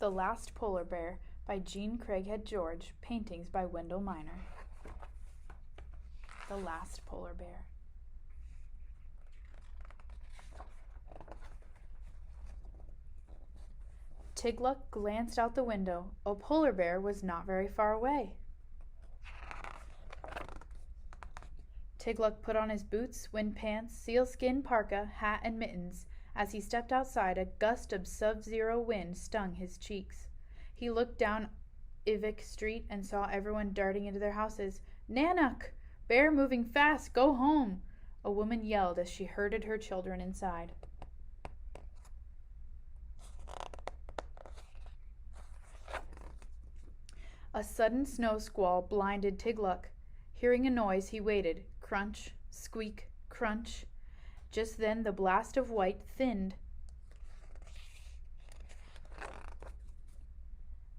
The Last Polar Bear by Jean Craighead George, paintings by Wendell Miner. The Last Polar Bear. Tigluk glanced out the window. A polar bear was not very far away. Tigluk put on his boots, wind pants, sealskin parka, hat, and mittens. As he stepped outside, a gust of sub-zero wind stung his cheeks. He looked down Ivik Street and saw everyone darting into their houses. "Nanuk! Bear moving fast! Go home!" A woman yelled as she herded her children inside. A sudden snow squall blinded Tigluk. Hearing a noise, he waited. Crunch, squeak, crunch. Just then the blast of white thinned.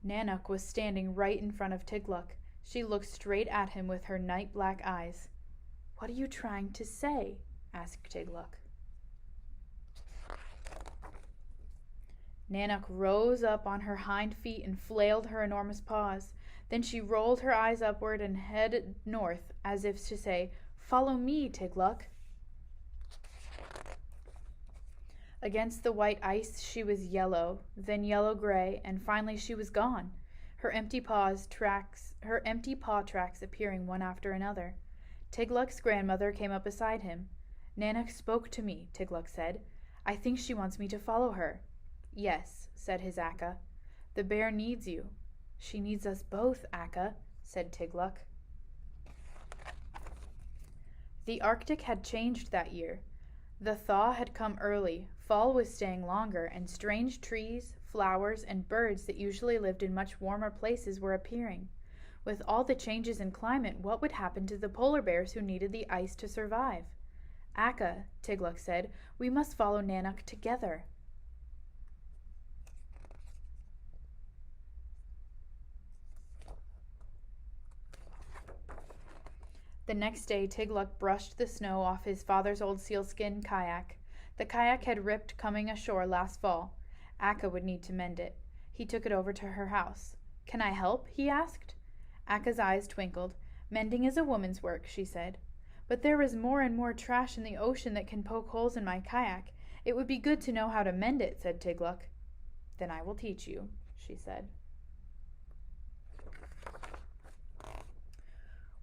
Nanuk was standing right in front of Tigluk. She looked straight at him with her night-black eyes. "What are you trying to say?" asked Tigluk. Nanuk rose up on her hind feet and flailed her enormous paws. Then she rolled her eyes upward and headed north, as if to say, "Follow me, Tigluk." Against the white ice she was yellow, then yellow-gray, and finally she was gone, her empty paw tracks appearing one after another. Tigluk's grandmother came up beside him. "Nanuk spoke to me," Tigluk said. "I think she wants me to follow her." "Yes," said his Aka. "The bear needs you." "She needs us both, Aka," said Tigluk. The Arctic had changed that year. The thaw had come early, fall was staying longer, and strange trees, flowers, and birds that usually lived in much warmer places were appearing. With all the changes in climate, what would happen to the polar bears who needed the ice to survive? "Aka," Tigluk said, "we must follow Nanuk together." The next day, Tigluk brushed the snow off his father's old sealskin kayak. The kayak had ripped coming ashore last fall. Aka would need to mend it. He took it over to her house. "Can I help?" he asked. Aka's eyes twinkled. "Mending is a woman's work," she said. "But there is more and more trash in the ocean that can poke holes in my kayak. It would be good to know how to mend it," said Tigluk. "Then I will teach you," she said.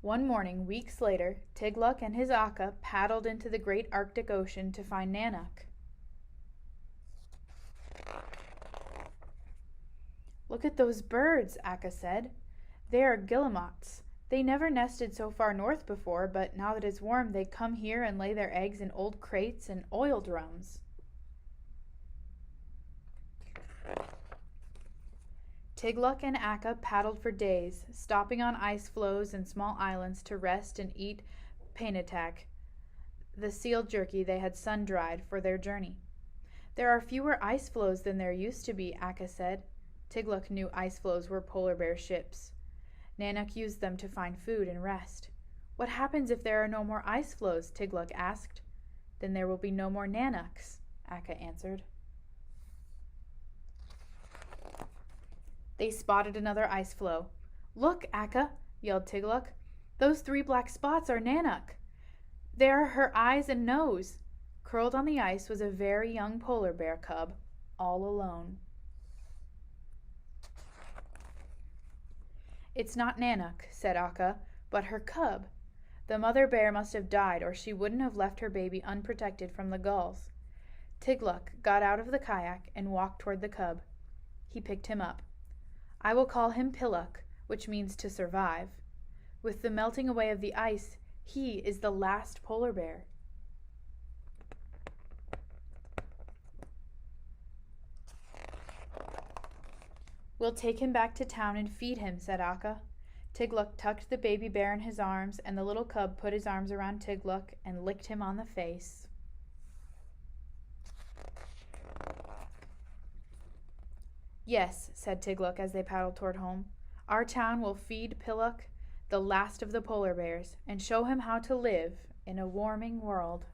One morning, weeks later, Tigluk and his Aka paddled into the great Arctic Ocean to find Nanuk. "Look at those birds," Aka said. "They are guillemots. They never nested so far north before, but now that it's warm, they come here and lay their eggs in old crates and oil drums." Tigluk and Aka paddled for days, stopping on ice floes and small islands to rest and eat painatak, the seal jerky they had sun-dried for their journey. "There are fewer ice floes than there used to be," Aka said. Tigluk knew ice floes were polar bear ships. Nanuk used them to find food and rest. "What happens if there are no more ice floes?" Tigluk asked. "Then there will be no more Nanuks," Aka answered. They spotted another ice floe. "Look, Aka!" yelled Tigluk. "Those 3 black spots are Nanuk. There are her eyes and nose." Curled on the ice was a very young polar bear cub, all alone. "It's not Nanuk," said Aka, "but her cub. The mother bear must have died, or she wouldn't have left her baby unprotected from the gulls." Tigluk got out of the kayak and walked toward the cub. He picked him up. "I will call him Pilluk, which means to survive. With the melting away of the ice, he is the last polar bear." "We'll take him back to town and feed him," said Aka. Tigluk tucked the baby bear in his arms, and the little cub put his arms around Tigluk and licked him on the face. "Yes," said Tigluk as they paddled toward home. "Our town will feed Pilluk, the last of the polar bears, and show him how to live in a warming world."